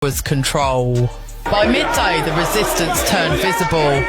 was control. By midday, the resistance turned visible.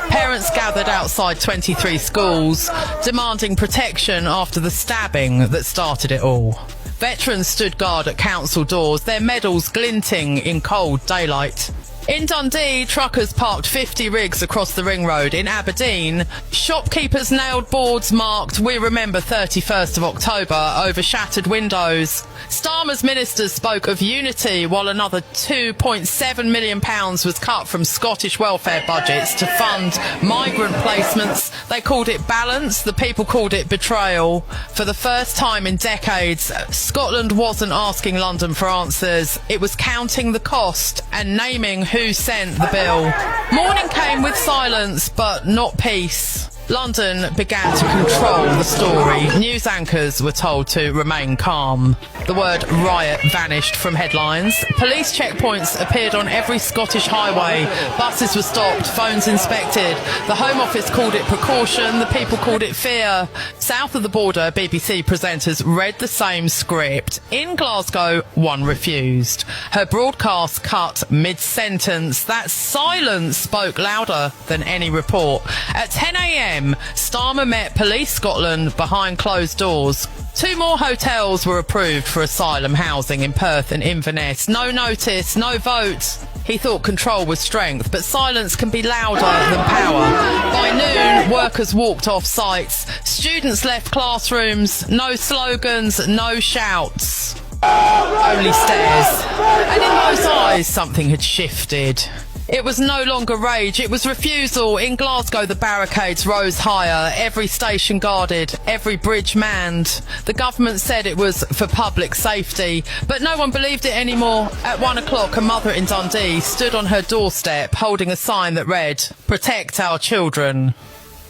Parents gathered outside 23 schools, demanding protection after the stabbing that started it all. Veterans stood guard at council doors, their medals glinting in cold daylight. In Dundee, truckers parked 50 rigs across the ring road. In Aberdeen, shopkeepers nailed boards marked "We remember 31st of October" over shattered windows. Starmer's ministers spoke of unity, while another £2.7 million was cut from Scottish welfare budgets to fund migrant placements. They called it balance, the people called it betrayal. For the first time in decades, Scotland wasn't asking London for answers. It was counting the cost and naming who sent the bill. Morning came with silence, but not peace. London began to control the story. News anchors were told to remain calm. The word riot vanished from headlines. Police checkpoints appeared on every Scottish highway. Buses were stopped, phones inspected. The Home Office called it precaution, the people called it fear. South of the border, BBC presenters read the same script. In Glasgow, one refused. Her broadcast cut mid-sentence. That silence spoke louder than any report. At 10 a.m, Starmer met Police Scotland behind closed doors. 2 more hotels were approved for asylum housing in Perth and Inverness. No notice, no vote. He thought control was strength, but silence can be louder than power. By noon, workers walked off sites. Students left classrooms. No slogans, no shouts. Only stares. And in those eyes, something had shifted. It was no longer rage, it was refusal. In Glasgow, the barricades rose higher, every station guarded, every bridge manned. The government said it was for public safety, but no one believed it anymore. At 1 o'clock, a mother in Dundee stood on her doorstep holding a sign that read, "Protect our children."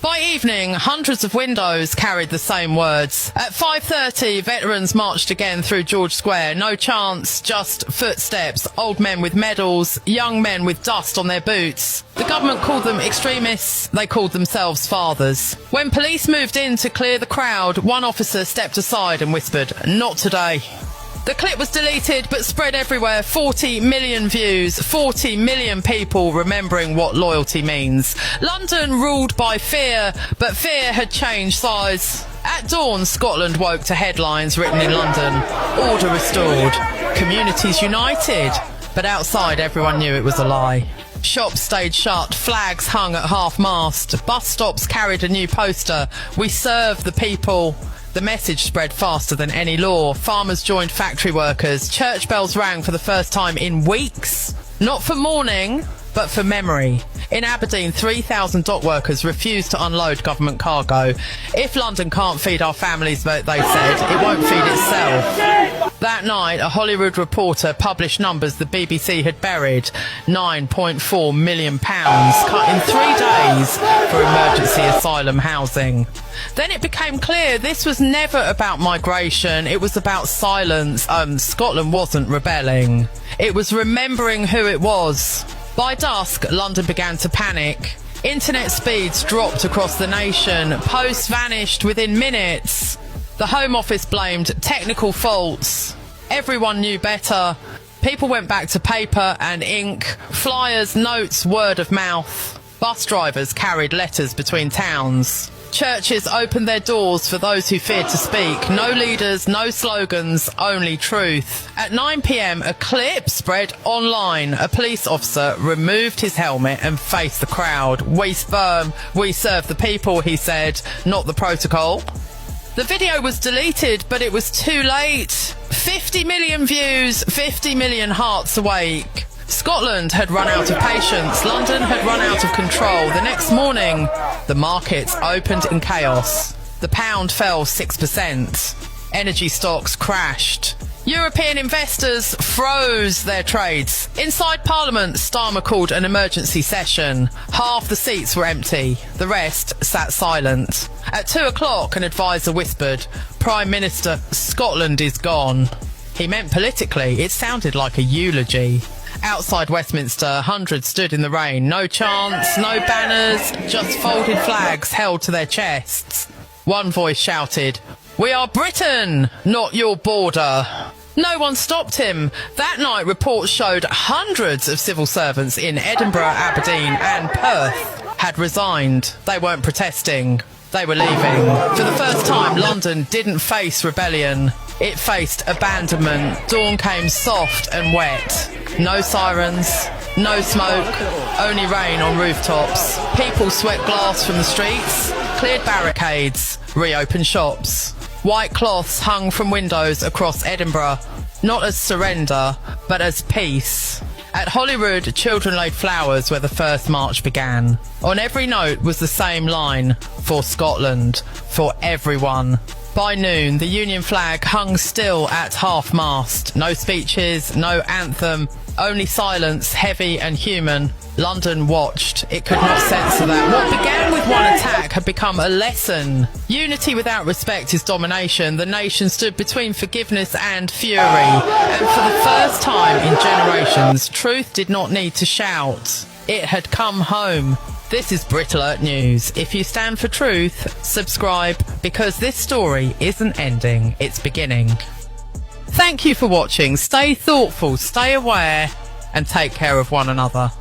By evening, hundreds of windows carried the same words. At 5:30, veterans marched again through George Square. No chants, just footsteps, old men with medals, young men with dust on their boots. The government called them extremists, they called themselves fathers. When police moved in to clear the crowd, one officer stepped aside and whispered, "Not today." The clip was deleted but spread everywhere. 40 million views, 40 million people remembering what loyalty means. London ruled by fear, but fear had changed size. At dawn, Scotland woke to headlines written in London. Order restored. Communities united. But outside, everyone knew it was a lie. Shops stayed shut, flags hung at half-mast, bus stops carried a new poster. We serve the people. The message spread faster than any law. Farmers joined factory workers. Church bells rang for the first time in weeks. Not for mourning, but for memory. In Aberdeen, 3,000 dock workers refused to unload government cargo. If London can't feed our families, they said, it won't feed itself. That night, a Hollywood reporter published numbers the BBC had buried. £9.4 million cut in 3 days for emergency asylum housing. Then it became clear this was never about migration. It was about silence. Scotland wasn't rebelling. It was remembering who it was. By dusk, London began to panic. Internet speeds dropped across the nation. Posts vanished within minutes. The Home Office blamed technical faults. Everyone knew better. People went back to paper and ink, flyers, notes, word of mouth. Bus drivers carried letters between towns. Churches opened their doors for those who feared to speak. No leaders, no slogans, only truth. At 9 p.m, a clip spread online. A police officer removed his helmet and faced the crowd. "We sperm, we serve the people," he said, "not the protocol." The video was deleted, but it was too late. 50 million views, 50 million hearts awake. Scotland had run out of patience. London had run out of control. The next morning, the markets opened in chaos. The pound fell 6%. Energy stocks crashed. European investors froze their trades. Inside Parliament, Starmer called an emergency session. Half the seats were empty. The rest sat silent. At 2 o'clock, an advisor whispered, "Prime Minister, Scotland is gone." He meant politically. It sounded like a eulogy. Outside Westminster, hundreds stood in the rain. No chants, no banners, just folded flags held to their chests. One voice shouted, "We are Britain, not your border." No one stopped him. That night, reports showed hundreds of civil servants in Edinburgh, Aberdeen and Perth had resigned. They weren't protesting. They were leaving. For the first time, London didn't face rebellion. It faced abandonment. Dawn came soft and wet. No sirens, no smoke, only rain on rooftops. People swept glass from the streets, cleared barricades, reopened shops. White cloths hung from windows across Edinburgh, not as surrender, but as peace. At Holyrood, children laid flowers where the first march began. On every note was the same line: for Scotland, for everyone. By noon, the Union flag hung still at half-mast. No speeches, no anthem, only silence, heavy and human. London watched. It could not censor that. What began with one attack had become a lesson. Unity without respect is domination. The nation stood between forgiveness and fury. And for the first time in generations, truth did not need to shout. It had come home. This is Brit Alert News. If you stand for truth, subscribe, because this story isn't ending, it's beginning. Thank you for watching. Stay thoughtful, stay aware, and take care of one another.